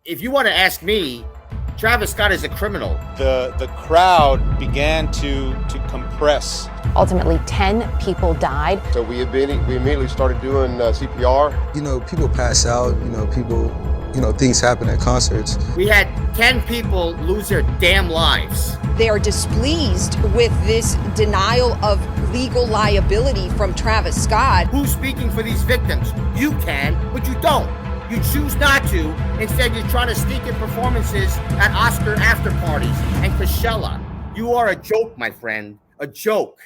if you want to ask me, Travis Scott is a criminal. The crowd began to compress. Ultimately, 10 people died. So we immediately started doing CPR. You know, people pass out, things happen at concerts. We had 10 people lose their damn lives. They are displeased with this denial of legal liability from Travis Scott. Who's speaking for these victims? You can, but you don't. You choose not to. Instead, you're trying to sneak in performances at Oscar after parties and Coachella. You are a joke, my friend. A joke.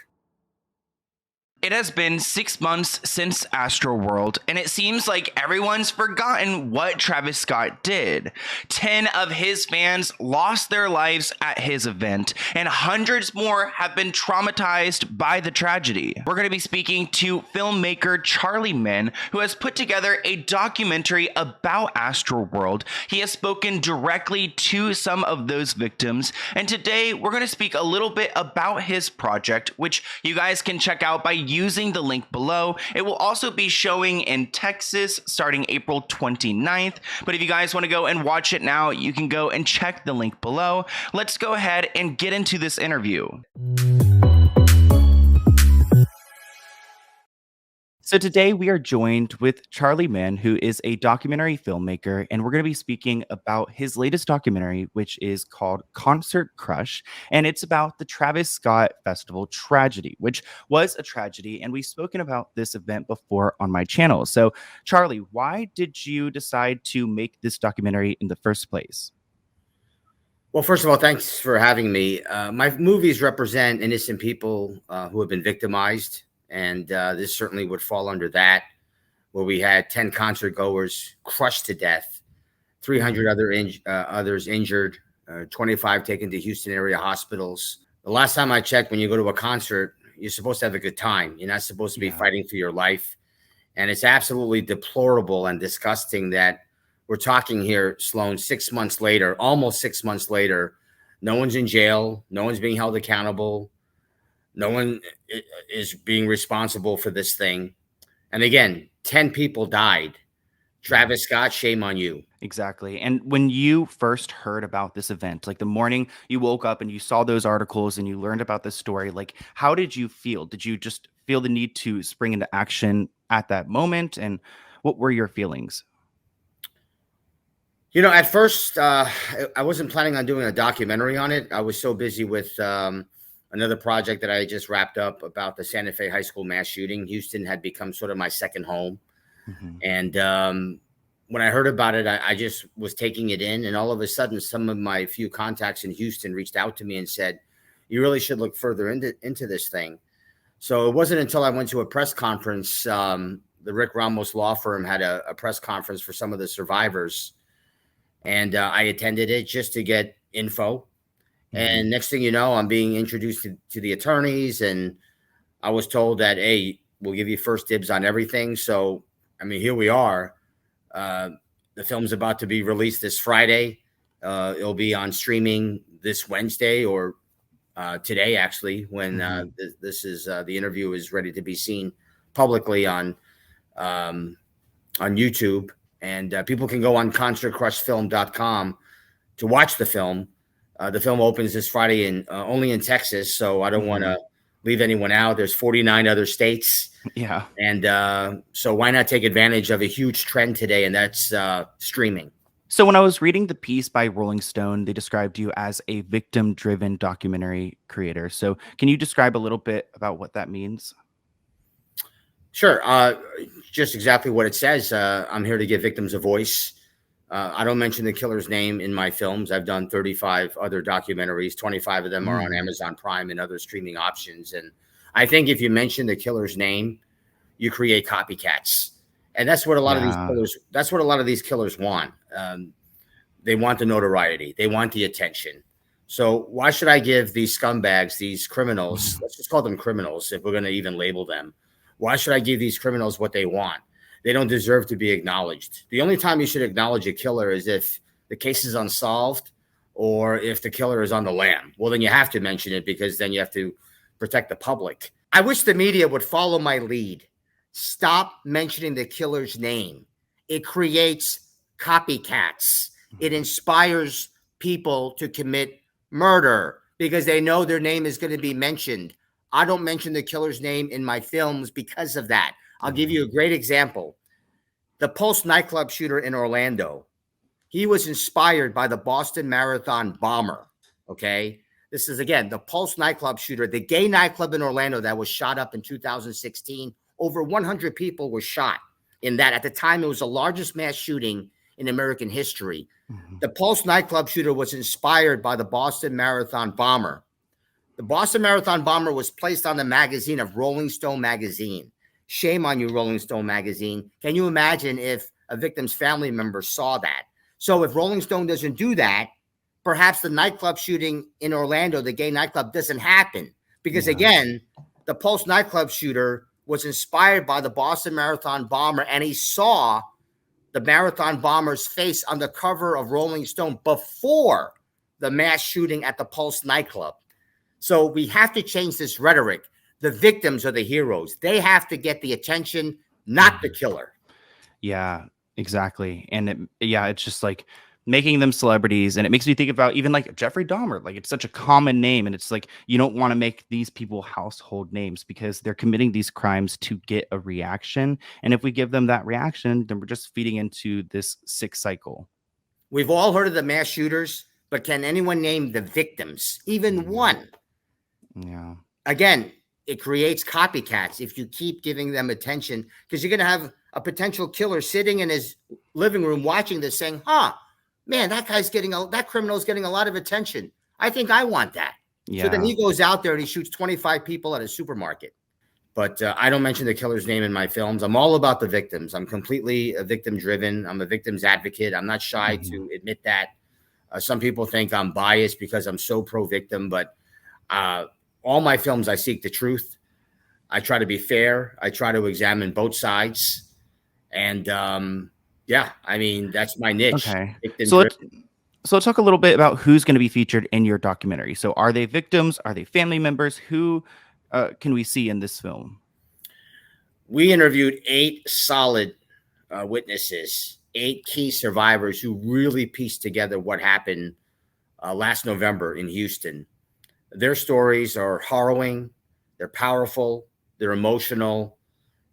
It has been 6 months since Astroworld, and it seems like everyone's forgotten what Travis Scott did. 10 of his fans lost their lives at his event, and hundreds more have been traumatized by the tragedy. We're going to be speaking to filmmaker Charlie Min, who has put together a documentary about Astroworld. He has spoken directly to some of those victims, and today we're going to speak a little bit about his project, which you guys can check out by using the link below. It will also be showing in Texas starting April 29th. But if you guys want to go and watch it now, you can go and check the link below. Let's go ahead and get into this interview. So today we are joined with Charlie Min, who is a documentary filmmaker, and we're going to be speaking about his latest documentary, which is called Concert Crush, and it's about the Travis Scott Festival tragedy, which was a tragedy, and we've spoken about this event before on my channel. So, Charlie, why did you decide to make this documentary in the first place? Well, first of all, thanks for having me. My movies represent innocent people who have been victimized. And this certainly would fall under that, where we had 10 concert goers crushed to death, 300 others injured, 25 taken to Houston area hospitals. The last time I checked, when you go to a concert, you're supposed to have a good time. You're not supposed to be fighting for your life. And it's absolutely deplorable and disgusting that we're talking here, Sloan, 6 months later, almost 6 months later. No one's in jail. No one's being held accountable. No one is being responsible for this thing. And again, 10 people died. Travis Scott, shame on you. Exactly. And when you first heard about this event, like the morning you woke up and you saw those articles and you learned about this story, like how did you feel? Did you just feel the need to spring into action at that moment? And what were your feelings? You know, at first, I wasn't planning on doing a documentary on it. I was so busy with another project that I just wrapped up about the Santa Fe High School mass shooting. Houston had become sort of my second home. Mm-hmm. And when I heard about it, I just was taking it in. And all of a sudden, some of my few contacts in Houston reached out to me and said, you really should look further into this thing. So it wasn't until I went to a press conference. The Rick Ramos law firm had a press conference for some of the survivors. And I attended it just to get info. And next thing you know, I'm being introduced to the attorneys, and I was told that, hey, we'll give you first dibs on everything. So, I mean, here we are. The film's about to be released this Friday. It'll be on streaming this Wednesday or today, actually, when the interview is ready to be seen publicly on YouTube. And people can go on concertcrushfilm.com to watch the film. The film opens this Friday only in Texas, so I don't want to leave anyone out. There's 49 other states. Yeah. And so why not take advantage of a huge trend today, and that's streaming. So when I was reading the piece by Rolling Stone, they described you as a victim-driven documentary creator. So can you describe a little bit about what that means? Sure. Just exactly what it says. I'm here to give victims a voice. I don't mention the killer's name in my films. I've done 35 other documentaries. 25 of them are on Amazon Prime and other streaming options. And I think if you mention the killer's name, you create copycats. And that's what a lot of these killers want. They want the notoriety. They want the attention. So why should I give these scumbags, these criminals, let's just call them criminals if we're going to even label them. Why should I give these criminals what they want? They don't deserve to be acknowledged. The only time you should acknowledge a killer is if the case is unsolved or if the killer is on the lam. Well, then you have to mention it because then you have to protect the public. I wish the media would follow my lead. Stop mentioning the killer's name. It creates copycats. It inspires people to commit murder because they know their name is going to be mentioned. I don't mention the killer's name in my films because of that. I'll give you a great example. The Pulse nightclub shooter in Orlando, he was inspired by the Boston Marathon bomber, okay? This is, again, the Pulse nightclub shooter, the gay nightclub in Orlando that was shot up in 2016. Over 100 people were shot in that. At the time, it was the largest mass shooting in American history. The Pulse nightclub shooter was inspired by the Boston Marathon bomber. The Boston Marathon bomber was placed on the magazine of Rolling Stone magazine. Shame on you, Rolling Stone magazine. Can you imagine if a victim's family member saw that? So if Rolling Stone doesn't do that, perhaps the nightclub shooting in Orlando, the gay nightclub, doesn't happen. Because again, the Pulse nightclub shooter was inspired by the Boston Marathon bomber, and he saw the marathon bomber's face on the cover of Rolling Stone before the mass shooting at the Pulse nightclub. So we have to change this rhetoric. The victims are the heroes. They have to get the attention, not the killer. Yeah, exactly. And it's just like making them celebrities. And it makes me think about even like Jeffrey Dahmer. Like, it's such a common name. And it's like, you don't want to make these people household names because they're committing these crimes to get a reaction. And if we give them that reaction, then we're just feeding into this sick cycle. We've all heard of the mass shooters, but can anyone name the victims? Even one? Yeah. Again, it creates copycats if you keep giving them attention, because you're going to have a potential killer sitting in his living room watching this saying, man, that criminal's getting a lot of attention. I think I want that. Yeah. So then he goes out there and he shoots 25 people at a supermarket. But I don't mention the killer's name in my films. I'm all about the victims. I'm completely victim driven. I'm a victim's advocate. I'm not shy to admit that. Some people think I'm biased because I'm so pro victim, but all my films, I seek the truth. I try to be fair. I try to examine both sides. And I mean, that's my niche. Okay. So let's talk a little bit about who's going to be featured in your documentary. So are they victims? Are they family members? Who can we see in this film? We interviewed 8 solid witnesses, 8 key survivors who really pieced together what happened last November in Houston. Their stories are harrowing, they're powerful, they're emotional,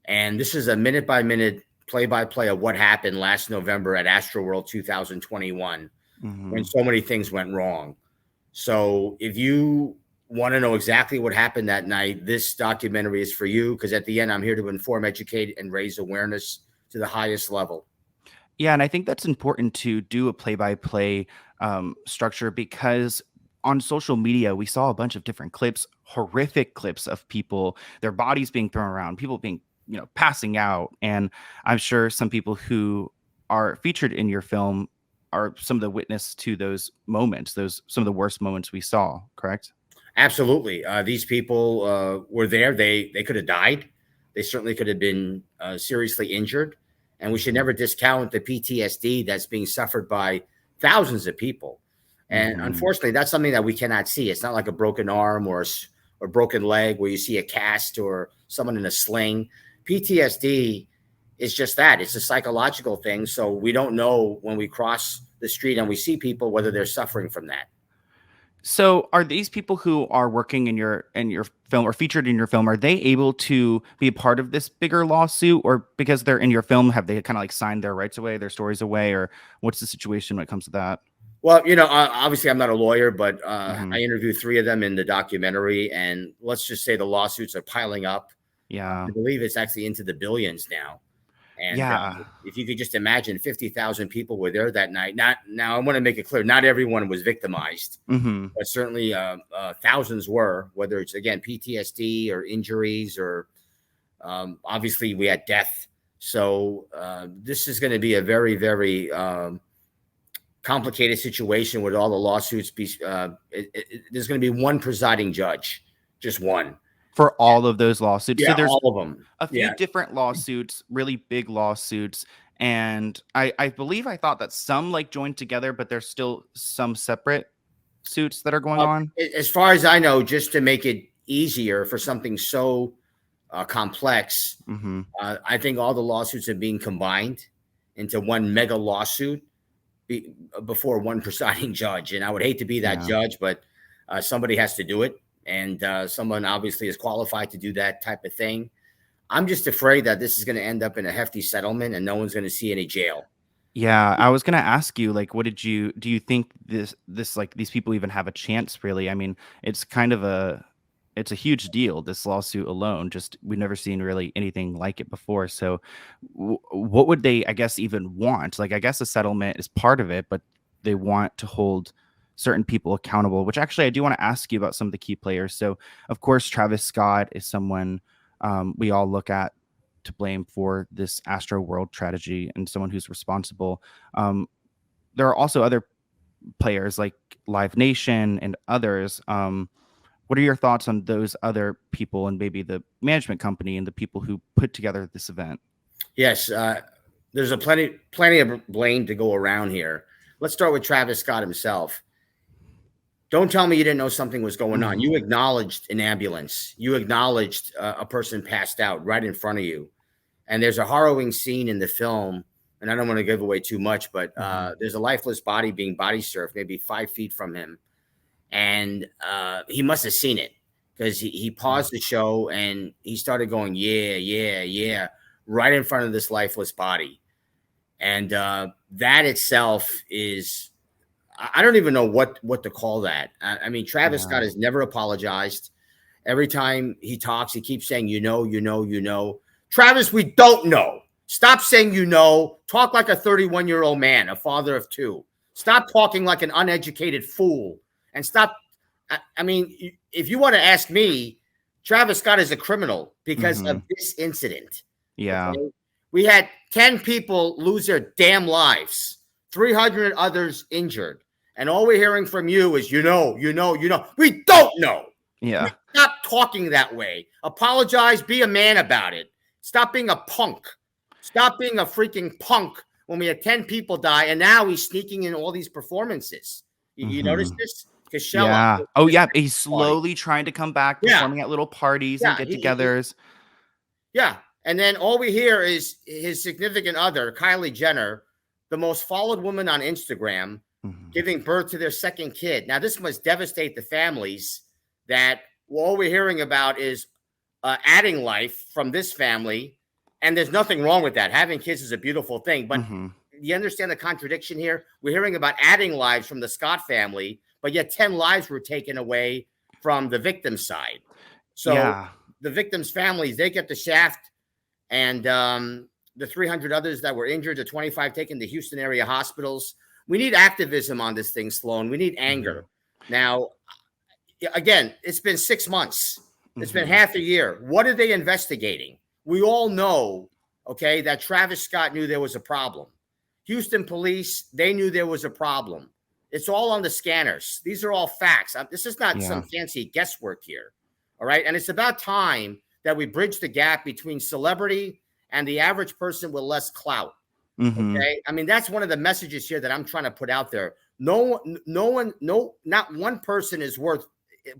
and this is a minute-by-minute, play-by-play of what happened last November at Astroworld 2021 when so many things went wrong. So if you want to know exactly what happened that night, this documentary is for you, because at the end, I'm here to inform, educate, and raise awareness to the highest level. Yeah, and I think that's important to do a play-by-play structure, because on social media, we saw a bunch of different clips, horrific clips of people, their bodies being thrown around, people being, passing out. And I'm sure some people who are featured in your film are some of the witness to those moments, some of the worst moments we saw, correct? Absolutely. These people were there. They could have died. They certainly could have been seriously injured. And we should never discount the PTSD that's being suffered by thousands of people. And unfortunately, that's something that we cannot see. It's not like a broken arm or broken leg where you see a cast or someone in a sling. PTSD is just that. It's a psychological thing. So we don't know when we cross the street and we see people whether they're suffering from that. So are these people who are working in your film or featured in your film, are they able to be a part of this bigger lawsuit, or because they're in your film, have they kind of like signed their rights away, their stories away, or what's the situation when it comes to that? Well, obviously I'm not a lawyer, but I interviewed 3 of them in the documentary, and let's just say the lawsuits are piling up. Yeah. I believe it's actually into the billions now. And if you could just imagine 50,000 people were there that night. Now I want to make it clear, not everyone was victimized, but certainly thousands were, whether it's, again, PTSD or injuries or obviously we had death. So this is going to be a very, very complicated situation with all the lawsuits. There's going to be one presiding judge, just one. For all of those lawsuits. Yeah, so there's all of them. A few different lawsuits, really big lawsuits. And I believe I thought that some like joined together, but there's still some separate suits that are going on. As far as I know, just to make it easier for something so complex, I think all the lawsuits are being combined into one mega lawsuit. before one presiding judge. And I would hate to be that judge, but somebody has to do it. And someone obviously is qualified to do that type of thing. I'm just afraid that this is going to end up in a hefty settlement and no one's going to see any jail. Yeah, I was gonna ask you, like, do you think this like these people even have a chance, really? I mean, it's kind of it's a huge deal, this lawsuit alone. Just we've never seen really anything like it before. So what would they, I guess, even want? Like, I guess a settlement is part of it, but they want to hold certain people accountable, which actually I do want to ask you about some of the key players. So of course, Travis Scott is someone we all look at to blame for this Astroworld tragedy and someone who's responsible. There are also other players like Live Nation and others. What are your thoughts on those other people and maybe the management company and the people who put together this event? Yes, there's plenty of blame to go around here. Let's start with Travis Scott himself. Don't tell me you didn't know something was going on. You acknowledged an ambulance. You acknowledged a person passed out right in front of you. And there's a harrowing scene in the film, and I don't want to give away too much, but there's a lifeless body being body surfed maybe 5 feet from him. And he must have seen it because he paused the show and he started going, yeah, right in front of this lifeless body. And that itself is, I don't even know what to call that. I mean, Travis Scott has never apologized. Every time he talks, he keeps saying, you know. Travis, we don't know. Stop saying you know. Talk like a 31-year-old man, a father of 2. Stop talking like an uneducated fool. And stop. I mean, if you want to ask me, Travis Scott is a criminal because of this incident. Yeah. Okay? We had 10 people lose their damn lives, 300 others injured. And all we're hearing from you is, you know. We don't know. Yeah. Stop talking that way. Apologize. Be a man about it. Stop being a punk. Stop being a freaking punk when we had 10 people die. And now he's sneaking in all these performances. You notice this? Yeah. Oh, yeah. He's slowly trying to come back, performing at little parties and get-togethers. Yeah. And then all we hear is his significant other, Kylie Jenner, the most followed woman on Instagram, giving birth to their second kid. Now, this must devastate the families that all we're hearing about is adding life from this family. And there's nothing wrong with that. Having kids is a beautiful thing. But you understand the contradiction here? We're hearing about adding lives from the Scott family, but yet 10 lives were taken away from the victim's side. So the victim's families, they get the shaft. And the 300 others that were injured, the 25 taken to Houston area hospitals. We need activism on this thing, Sloan. We need anger. Now, again, it's been 6 months. It's been half a year. What are they investigating? We all know, okay, that Travis Scott knew there was a problem. Houston police, they knew there was a problem. It's all on the scanners. These are all facts. This is not some fancy guesswork here. All right. And it's about time that we bridge the gap between celebrity and the average person with less clout. Okay. I mean, that's one of the messages here that I'm trying to put out there. Not one person is worth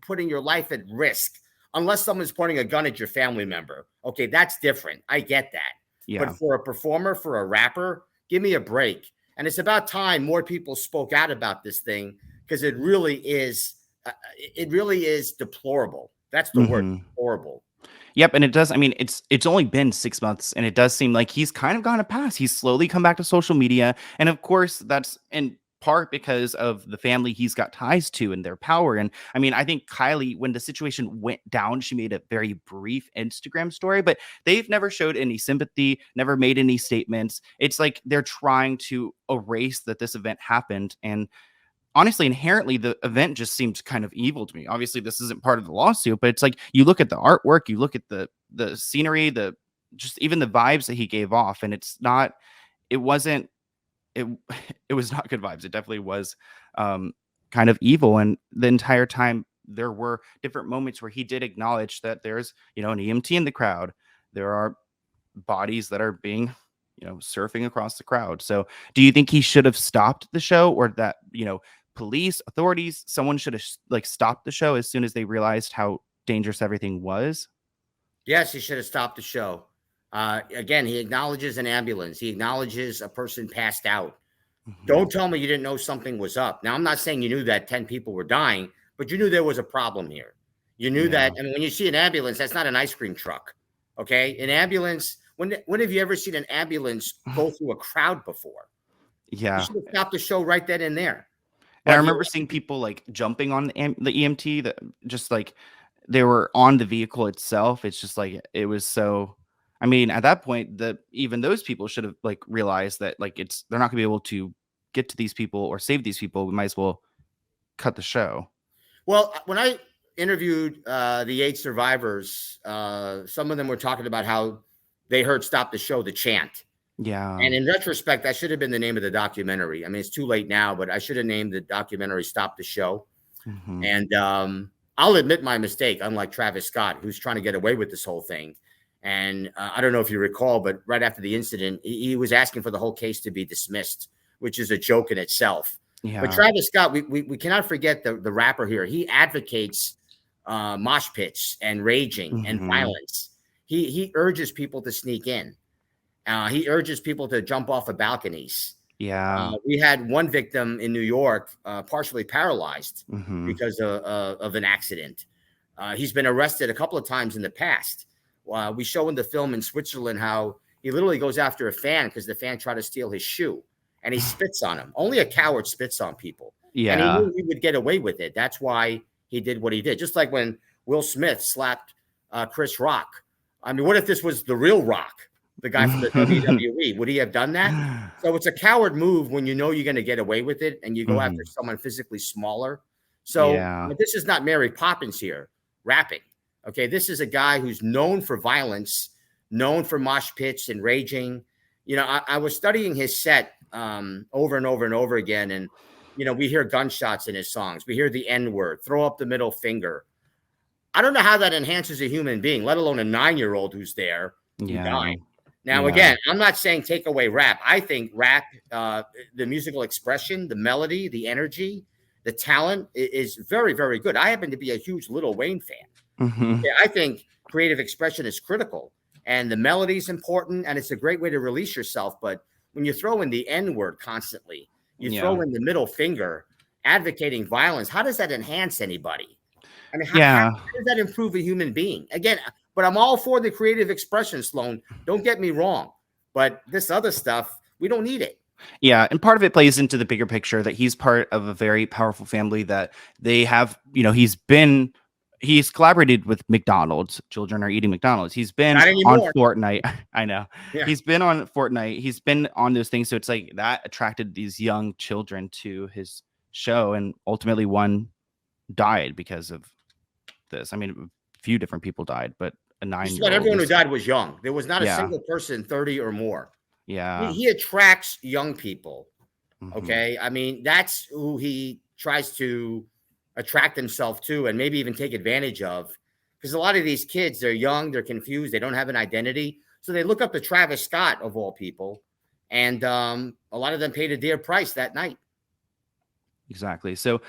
putting your life at risk unless someone's pointing a gun at your family member. Okay. That's different. I get that. Yeah. But for a performer, for a rapper, give me a break. And it's about time more people spoke out about this thing because it really is deplorable. That's the word, deplorable. Yep, and it does. I mean, it's only been 6 months, and it does seem like he's kind of gone a pass. He's slowly come back to social media, and of course, that's in part because of the family he's got ties to and their power. And I mean, I think Kylie, when the situation went down, she made a very brief Instagram story, but they've never showed any sympathy, never made any statements. It's like they're trying to erase that this event happened. And honestly, inherently, the event just seemed kind of evil to me. Obviously, this isn't part of the lawsuit, but it's like you look at the artwork, you look at the scenery, just even the vibes that he gave off, and it was not good vibes. It definitely was kind of evil. And the entire time, there were different moments where he did acknowledge that there's, an EMT in the crowd. There are bodies that are being, surfing across the crowd. So do you think he should have stopped the show, or that, police, authorities, someone should have stopped the show as soon as they realized how dangerous everything was? Yes, he should have stopped the show. Again, he acknowledges an ambulance. He acknowledges a person passed out. Don't tell me you didn't know something was up. Now, I'm not saying you knew that 10 people were dying, but you knew there was a problem here. You knew that. I mean, when you see an ambulance, that's not an ice cream truck. Okay. An ambulance, when have you ever seen an ambulance go through a crowd before? Yeah. You should have stopped the show right then and there. And I remember seeing people like jumping on the EMT, that just like they were on the vehicle itself. It's just like, it was so, I mean, at that point, even those people should have like realized that like they're not gonna be able to get to these people or save these people. We might as well cut the show. Well, when I interviewed the 8 survivors, some of them were talking about how they heard "Stop the Show," the chant. Yeah. And in retrospect, that should have been the name of the documentary. I mean, it's too late now, but I should have named the documentary "Stop the Show." And I'll admit my mistake, unlike Travis Scott, who's trying to get away with this whole thing. And I don't know if you recall, but right after the incident, he was asking for the whole case to be dismissed, which is a joke in itself. Yeah. But Travis Scott, we cannot forget the rapper here. He advocates mosh pits and raging and violence. He urges people to sneak in. He urges people to jump off of balconies. Yeah. We had one victim in New York, partially paralyzed because of an accident. He's been arrested a couple of times in the past. We show in the film in Switzerland how he literally goes after a fan because the fan tried to steal his shoe, and he spits on him. Only a coward spits on people. Yeah. And he knew he would get away with it. That's why he did what he did. Just like when Will Smith slapped Chris Rock. I mean, what if this was the real Rock, the guy from the WWE? Would he have done that? So it's a coward move when you know you're going to get away with it and you go after someone physically smaller. So this is not Mary Poppins here rapping. Okay, this is a guy who's known for violence, known for mosh pits and raging. You know, I was studying his set over and over and over again. And, you know, we hear gunshots in his songs. We hear the N-word, throw up the middle finger. I don't know how that enhances a human being, let alone a 9-year-old who's there. Dying. Now, again, I'm not saying take away rap. I think rap, the musical expression, the melody, the energy, the talent is very, very good. I happen to be a huge Lil Wayne fan. Yeah, I think creative expression is critical, and the melody is important, and it's a great way to release yourself. But when you throw in the N-word constantly, you throw in the middle finger, advocating violence, how does that enhance anybody? I mean, how does that improve a human being? Again, but I'm all for the creative expression, Sloan. Don't get me wrong. But this other stuff, we don't need it. Yeah. And part of it plays into the bigger picture that he's part of a very powerful family that they have, you know, he's collaborated with McDonald's. Children are eating McDonald's. He's been on Fortnite. I know. Yeah. He's been on Fortnite. He's been on those things. So it's like that attracted these young children to his show. And ultimately one died because of this. I mean, a few different people died, but a 9-year-old. Everyone who died was young. There was not a single person 30 or more. Yeah. He attracts young people. Okay. I mean, that's who he tries to attract himself to and maybe even take advantage of, because a lot of these kids, they're young, they're confused, they don't have an identity, so they look up to Travis Scott of all people, and a lot of them paid a dear price that night. Exactly. So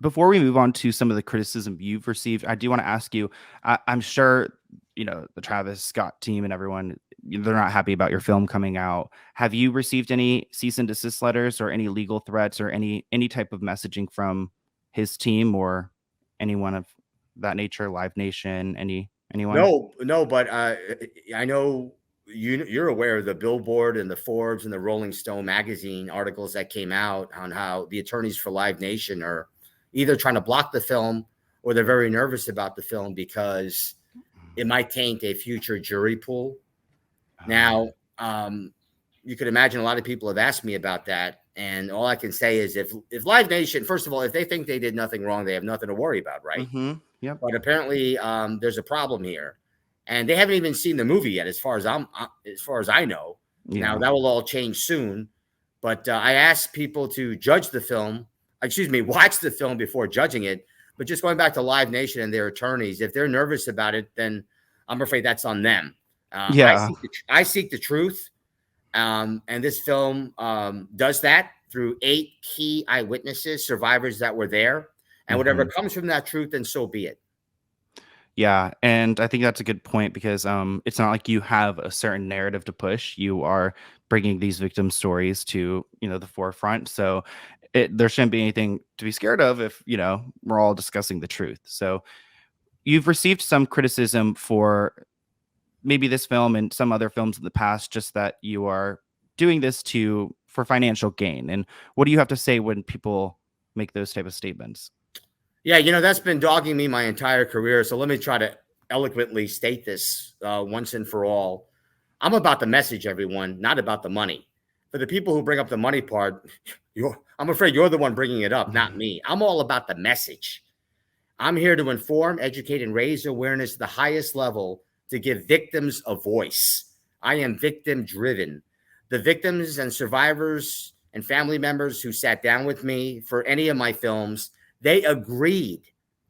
before we move on to some of the criticism you've received, I do want to ask you, I'm sure you know the Travis Scott team and everyone, they're not happy about your film coming out. Have you received any cease and desist letters or any legal threats or any type of messaging from his team or anyone of that nature, Live Nation, anyone? No, but I know you're aware of the Billboard and the Forbes and the Rolling Stone magazine articles that came out on how the attorneys for Live Nation are either trying to block the film or they're very nervous about the film because it might taint a future jury pool. Now, you could imagine a lot of people have asked me about that. And all I can say is if Live Nation, first of all, if they think they did nothing wrong, they have nothing to worry about, right? Yep. But apparently there's a problem here. And they haven't even seen the movie yet, as far as I know. Yeah. Now, that will all change soon. But I asked people to watch the film before judging it. But just going back to Live Nation and their attorneys, if they're nervous about it, then I'm afraid that's on them. I seek the truth. And this film does that through 8 key eyewitnesses, survivors that were there. And whatever comes from that truth, then so be it. Yeah. And I think that's a good point because it's not like you have a certain narrative to push. You are bringing these victim stories to, the forefront. So there shouldn't be anything to be scared of if, we're all discussing the truth. So you've received some criticism for maybe this film and some other films in the past, just that you are doing this for financial gain. And what do you have to say when people make those type of statements? Yeah, that's been dogging me my entire career. So let me try to eloquently state this once and for all. I'm about the message, everyone, not about the money. For the people who bring up the money part, I'm afraid you're the one bringing it up, not me. I'm all about the message. I'm here to inform, educate, and raise awareness at the highest level to give victims a voice. I am victim driven. The victims and survivors and family members who sat down with me for any of my films, they agreed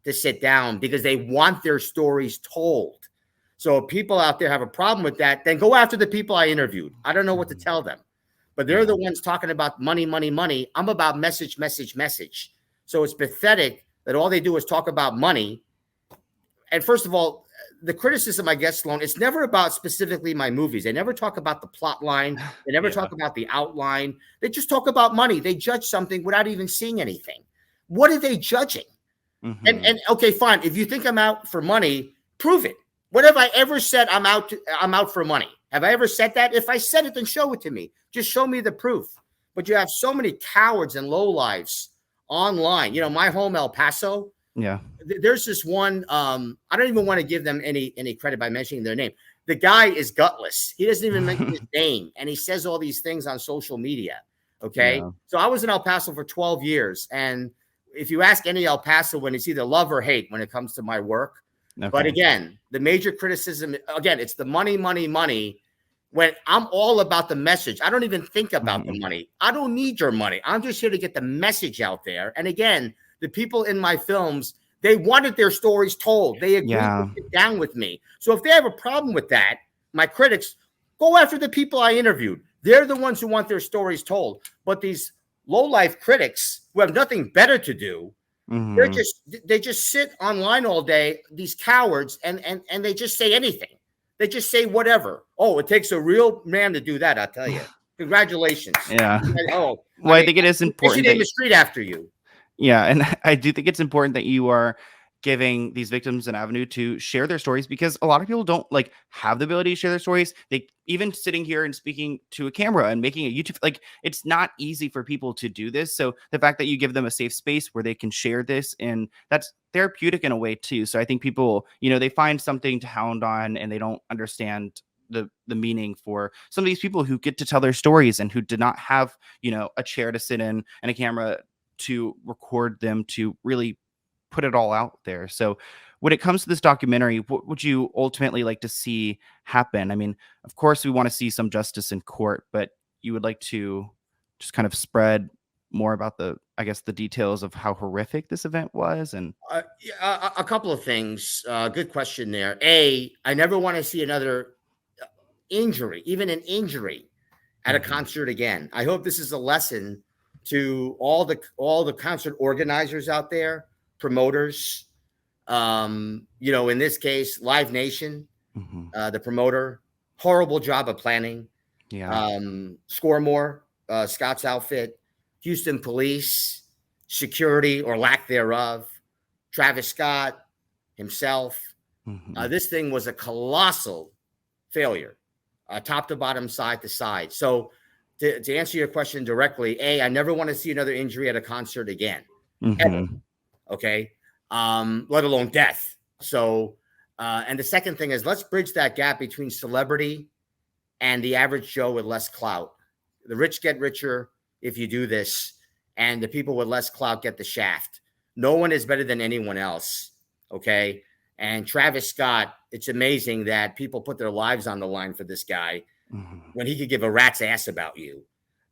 to sit down because they want their stories told. So if people out there have a problem with that, then go after the people I interviewed. I don't know what to tell them, but they're the ones talking about money, money, money. I'm about message, message, message. So it's pathetic that all they do is talk about money. And first of all, the criticism I get, Sloan, it's never about specifically my movies. They never talk about the plot line. They never talk about the outline. They just talk about money. They judge something without even seeing anything. What are they judging? And okay, fine. If you think I'm out for money, prove it. What have I ever said? I'm out for money. Have I ever said that? If I said it, then show it to me. Just show me the proof. But you have so many cowards and lowlives online. My home, El Paso. Yeah. There's this one. I don't even want to give them any credit by mentioning their name. The guy is gutless. He doesn't even mention his name, and he says all these things on social media. Okay. Yeah. So I was in El Paso for 12 years, and if you ask any El Pasoan, it's either love or hate when it comes to my work. Okay. But again, the major criticism, it's the money, money, money. When I'm all about the message, I don't even think about the money. I don't need your money. I'm just here to get the message out there. And again, the people in my films, they wanted their stories told. They agreed to sit down with me. So if they have a problem with that, my critics, go after the people I interviewed. They're the ones who want their stories told. But these low-life critics who have nothing better to do, they just sit online all day, these cowards, and they just say anything. They just say whatever. Oh, it takes a real man to do that, I'll tell you. Congratulations. Yeah. I think it is important. They should name a street after you. Yeah, and I do think it's important that you are giving these victims an avenue to share their stories, because a lot of people don't have the ability to share their stories. They even sitting here and speaking to a camera and making a YouTube, it's not easy for people to do this. So the fact that you give them a safe space where they can share this, and that's therapeutic in a way too. So I think people, they find something to hound on, and they don't understand the meaning for some of these people who get to tell their stories and who did not have, a chair to sit in and a camera to record them, to really put it all out there. So when it comes to this documentary, what would you ultimately like to see happen? I mean, of course, we want to see some justice in court, but you would like to just kind of spread more about the details of how horrific this event was. And a couple of things. Good question there. I never want to see another injury, even an injury at a concert again. I hope this is a lesson to all the concert organizers out there, promoters, in this case, Live Nation, the promoter, horrible job of planning. Yeah. Scoremore, Scott's Outfit, Houston Police, security or lack thereof, Travis Scott himself. This thing was a colossal failure, top to bottom, side to side. So to answer your question directly, I never want to see another injury at a concert again. Ever. Okay. Let alone death. So, and the second thing is, let's bridge that gap between celebrity and the average Joe with less clout. The rich get richer if you do this, and the people with less clout get the shaft. No one is better than anyone else. Okay. And Travis Scott, it's amazing that people put their lives on the line for this guy when he could give a rat's ass about you.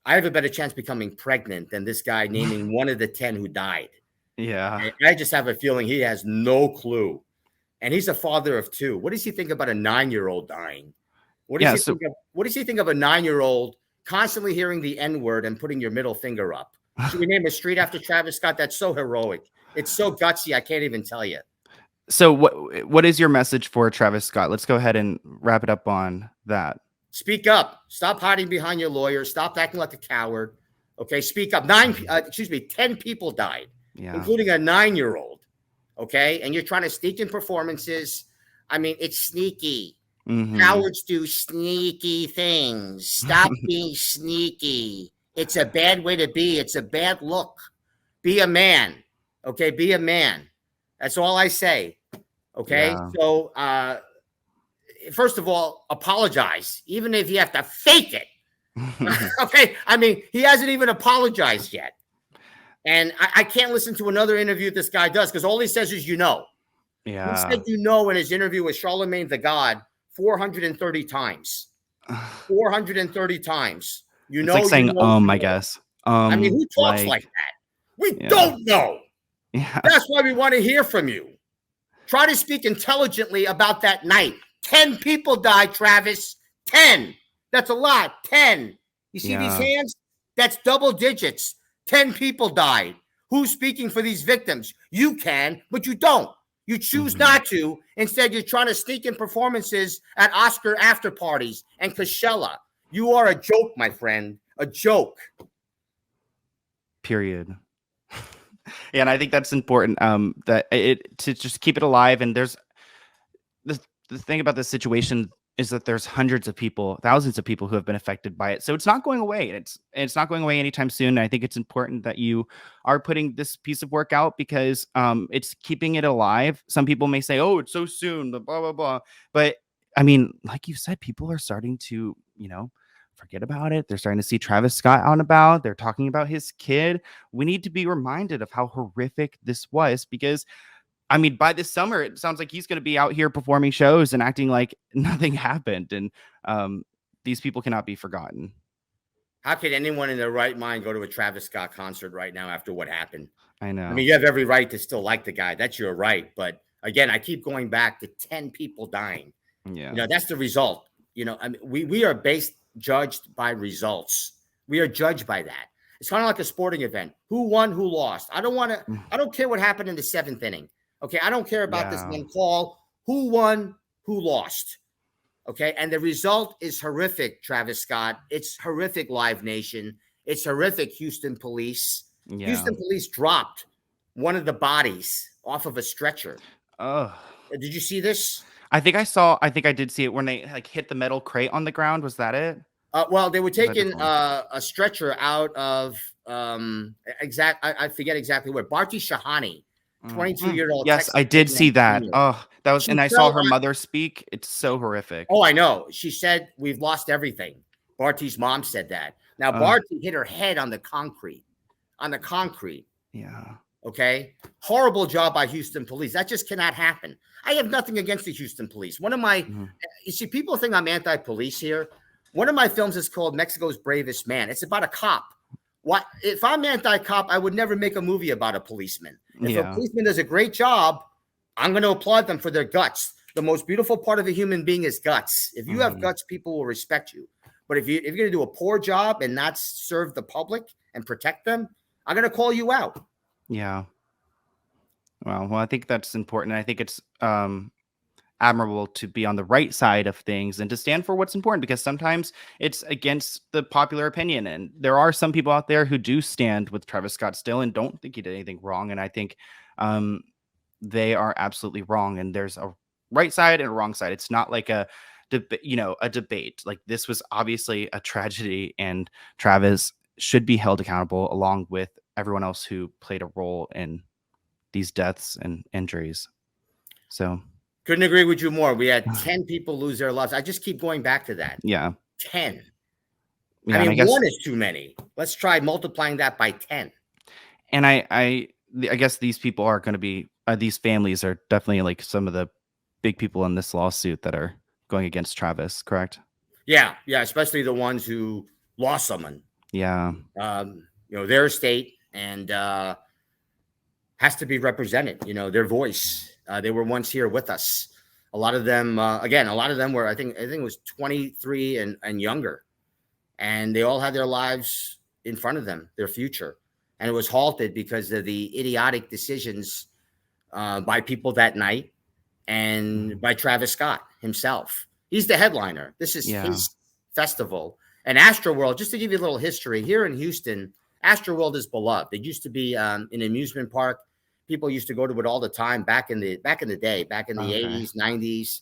I have a better chance becoming pregnant than this guy naming one of the 10 who died. Yeah. And I just have a feeling he has no clue. And he's a father of 2. What does he think about a 9-year-old dying? What does he think of a 9-year-old constantly hearing the N-word and putting your middle finger up? Should we name a street after Travis Scott? That's so heroic. It's so gutsy, I can't even tell you. So what is your message for Travis Scott? Let's go ahead and wrap it up on that. Speak up. Stop hiding behind your lawyer. Stop acting like a coward. Okay, speak up. 10 people died, including a 9-year-old. Okay, and you're trying to sneak in performances. I mean, it's sneaky. Cowards do sneaky things. Stop being sneaky. It's a bad way to be. It's a bad look. Be a man. Okay, be a man. That's all I say. Okay, so first of all, apologize, even if you have to fake it. Okay, I mean, he hasn't even apologized yet. And I can't listen to another interview this guy does, because all he says is, you know. Yeah. He said, you know, in his interview with Charlemagne the God 430 times. 430 times. You It's know, like saying, you know. I guess. I mean, who talks like that? We don't know. Yeah. That's why we want to hear from you. Try to speak intelligently about that night. 10 people died, Travis. 10. That's a lot. 10. You see these hands? That's double digits. 10 people died. Who's speaking for these victims? You can, but you don't. You choose not to. Instead, you're trying to sneak in performances at Oscar after parties and Coachella. You are a joke, my friend. A joke. Period. Yeah, and I think that's important. That it to just keep it alive. And there's the thing about this situation is that there's hundreds of people, thousands of people who have been affected by it. So it's not going away. It's not going away anytime soon. And I think it's important that you are putting this piece of work out, because it's keeping it alive. Some people may say, oh, it's so soon, blah, blah, blah. But I mean, like you said, people are starting to, forget about it. They're starting to see Travis Scott out and about. They're talking about his kid. We need to be reminded of how horrific this was, because I mean, by this summer, it sounds like he's going to be out here performing shows and acting like nothing happened. And these people cannot be forgotten. How could anyone in their right mind go to a Travis Scott concert right now after what happened? I know. I mean, you have every right to still like the guy. That's your right. But again, I keep going back to 10 people dying. Yeah. That's the result. I mean, we are judged by results. We are judged by that. It's kind of like a sporting event. Who won, who lost? I don't care what happened in the 7th inning. Okay, I don't care about this one call. Who won, who lost? Okay, and the result is horrific, Travis Scott. It's horrific, Live Nation. It's horrific, Houston police. Yeah. Houston police dropped one of the bodies off of a stretcher. Oh. Did you see this? I think I did see it when they hit the metal crate on the ground. Was that it? Well, they were taking a stretcher out of I forget exactly where. Barty Shahani. 22-year-old. Yes, I did see that. Oh, that was, and I saw her mother speak. It's so horrific. Oh, I know. She said, we've lost everything. Barty's mom said that. Now, Barty hit her head on the concrete. Yeah. Okay. Horrible job by Houston police. That just cannot happen. I have nothing against the Houston police. One of my, you see, people think I'm anti-police here. One of my films is called Mexico's Bravest Man. It's about a cop. What if I'm anti-cop? I would never make a movie about a policeman. If a policeman does a great job, I'm going to applaud them for their guts. The most beautiful part of a human being is guts. If you have guts, people will respect you. But if you're going to do a poor job and not serve the public and protect them, I'm going to call you out. Yeah. Well, I think that's important. I think it's admirable to be on the right side of things and to stand for what's important, because sometimes it's against the popular opinion. And there are some people out there who do stand with Travis Scott still and don't think he did anything wrong. And I think they are absolutely wrong. And there's a right side and a wrong side. It's not like a debate. Like, this was obviously a tragedy, and Travis should be held accountable along with everyone else who played a role in these deaths and injuries. So couldn't agree with you more. We had 10 people lose their lives. I just keep going back to that. Yeah. 10. Yeah, I mean, 1 is too many. Let's try multiplying that by 10. And I guess these people are going to be, these families are definitely like some of the big people in this lawsuit that are going against Travis, correct? Yeah. Yeah. Especially the ones who lost someone. Yeah. Their estate and has to be represented, their voice. They were once here with us. A lot of them, were, I think it was 23 and younger. And they all had their lives in front of them, their future. And it was halted because of the idiotic decisions by people that night and by Travis Scott himself. He's the headliner. This is his festival. And Astroworld, just to give you a little history, here in Houston, Astroworld is beloved. It used to be an amusement park. People used to go to it all the time back in the day, back in the 80s, 90s.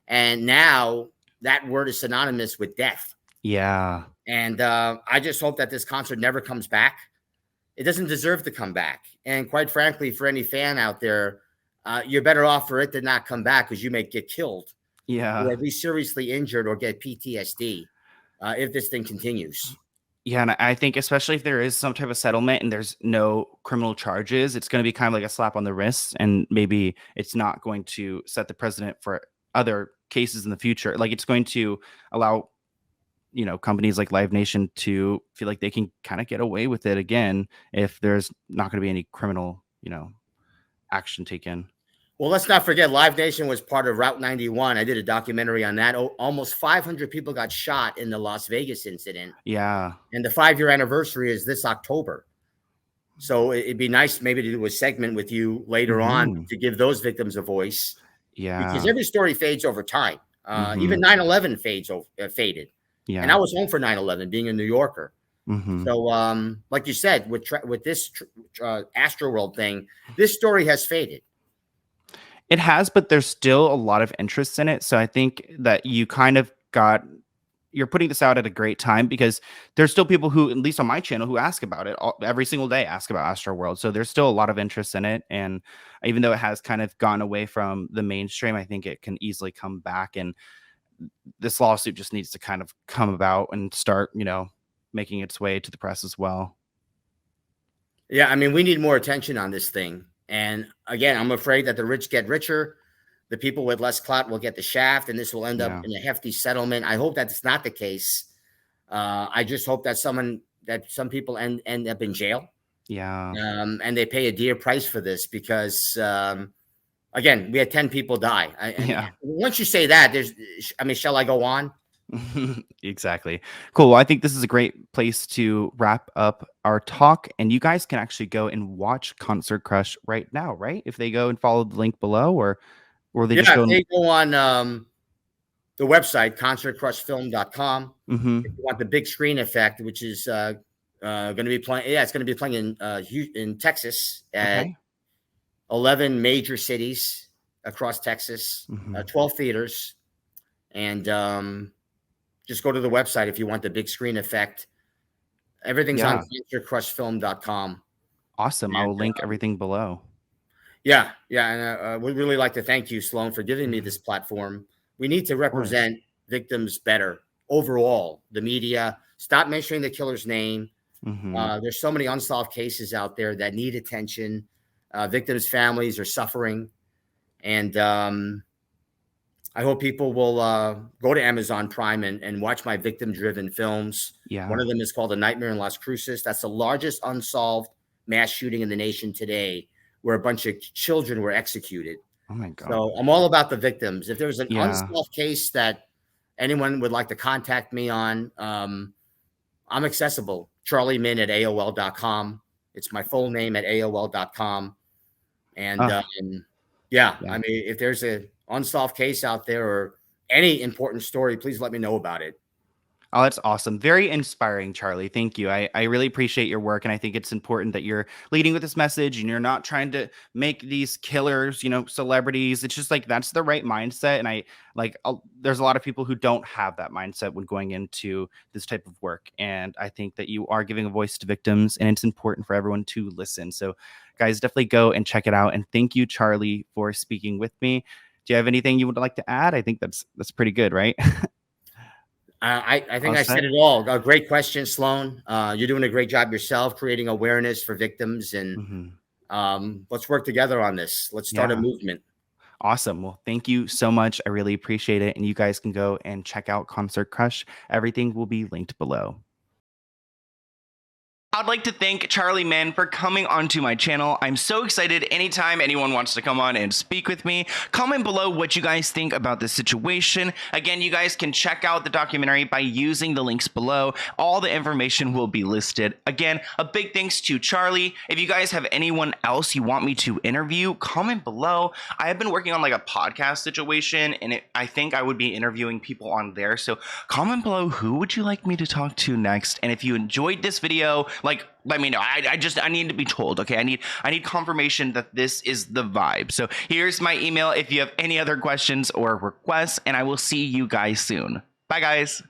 And now that word is synonymous with death. Yeah. And I just hope that this concert never comes back. It doesn't deserve to come back. And quite frankly, for any fan out there, you're better off for it to not come back, because you may get killed, or be seriously injured, or get PTSD if this thing continues. Yeah, and I think especially if there is some type of settlement and there's no criminal charges, it's going to be kind of like a slap on the wrist, and maybe it's not going to set the precedent for other cases in the future. Like, it's going to allow, companies like Live Nation to feel like they can kind of get away with it again if there's not going to be any criminal, action taken. Well, let's not forget, Live Nation was part of Route 91. I did a documentary on that. Almost 500 people got shot in the Las Vegas incident. Yeah. And the 5-year anniversary is this October. So it'd be nice maybe to do a segment with you later on to give those victims a voice. Yeah. Because every story fades over time. Even 9/11 faded. Yeah. And I was home for 9/11, being a New Yorker. So, like you said, with this Astroworld thing, this story has faded. It has, but there's still a lot of interest in it. So I think that you're putting this out at a great time, because there's still people who, at least on my channel, who ask about it every single day, ask about Astroworld. So there's still a lot of interest in it. And even though it has kind of gone away from the mainstream, I think it can easily come back. And this lawsuit just needs to kind of come about and start, making its way to the press as well. Yeah, I mean, we need more attention on this thing. And again, I'm afraid that the rich get richer. The people with less clout will get the shaft, and this will end up in a hefty settlement. I hope that's not the case. I just hope that some people end up in jail. Yeah. And they pay a dear price for this, because, again, we had 10 people die. Once you say that, shall I go on? Exactly. Cool. Well, I think this is a great place to wrap up our talk, and you guys can actually go and watch Concert Crush right now, right? If they go and follow the link below, or they just go. They go on the website concertcrushfilm.com. If you want the big screen effect, which is going to be playing. Yeah, it's going to be playing in Texas at 11 major cities across Texas, 12 theaters, and just go to the website if you want the big screen effect. Everything's on concertcrushfilm.com. Awesome. I will link everything below. Yeah. And we'd really like to thank you, Sloan, for giving me this platform. We need to represent victims better overall. The media, stop mentioning the killer's name. There's so many unsolved cases out there that need attention. Victims' families are suffering. And I hope people will go to Amazon Prime and watch my victim-driven films. Yeah. One of them is called A Nightmare in Las Cruces. That's the largest unsolved mass shooting in the nation today, where a bunch of children were executed. Oh, my God. So I'm all about the victims. If there's an unsolved case that anyone would like to contact me on, I'm accessible. CharlieMin@AOL.com. It's my full name at AOL.com. And I mean, if there's a unsolved case out there or any important story, please let me know about it. Oh, that's awesome. Very inspiring, Charlie. Thank you. I really appreciate your work. And I think it's important that you're leading with this message and you're not trying to make these killers, celebrities. It's just like, that's the right mindset. And there's a lot of people who don't have that mindset when going into this type of work. And I think that you are giving a voice to victims, and it's important for everyone to listen. So guys, definitely go and check it out. And thank you, Charlie, for speaking with me. Do you have anything you would like to add? I think that's pretty good, right? I think I said it all. A great question, Sloan. You're doing a great job yourself, creating awareness for victims, and let's work together on this. Let's start a movement. Awesome. Well, thank you so much. I really appreciate it. And you guys can go and check out Concert Crush. Everything will be linked below. I'd like to thank Charlie Mann for coming onto my channel. I'm so excited anytime anyone wants to come on and speak with me. Comment below what you guys think about this situation. Again, you guys can check out the documentary by using the links below. All the information will be listed. Again, a big thanks to Charlie. If you guys have anyone else you want me to interview, comment below. I have been working on like a podcast situation, and I think I would be interviewing people on there. So comment below, who would you like me to talk to next? And if you enjoyed this video, like, let me know. I need to be told. Okay, I need confirmation that this is the vibe. So here's my email if you have any other questions or requests, and I will see you guys soon. Bye, guys.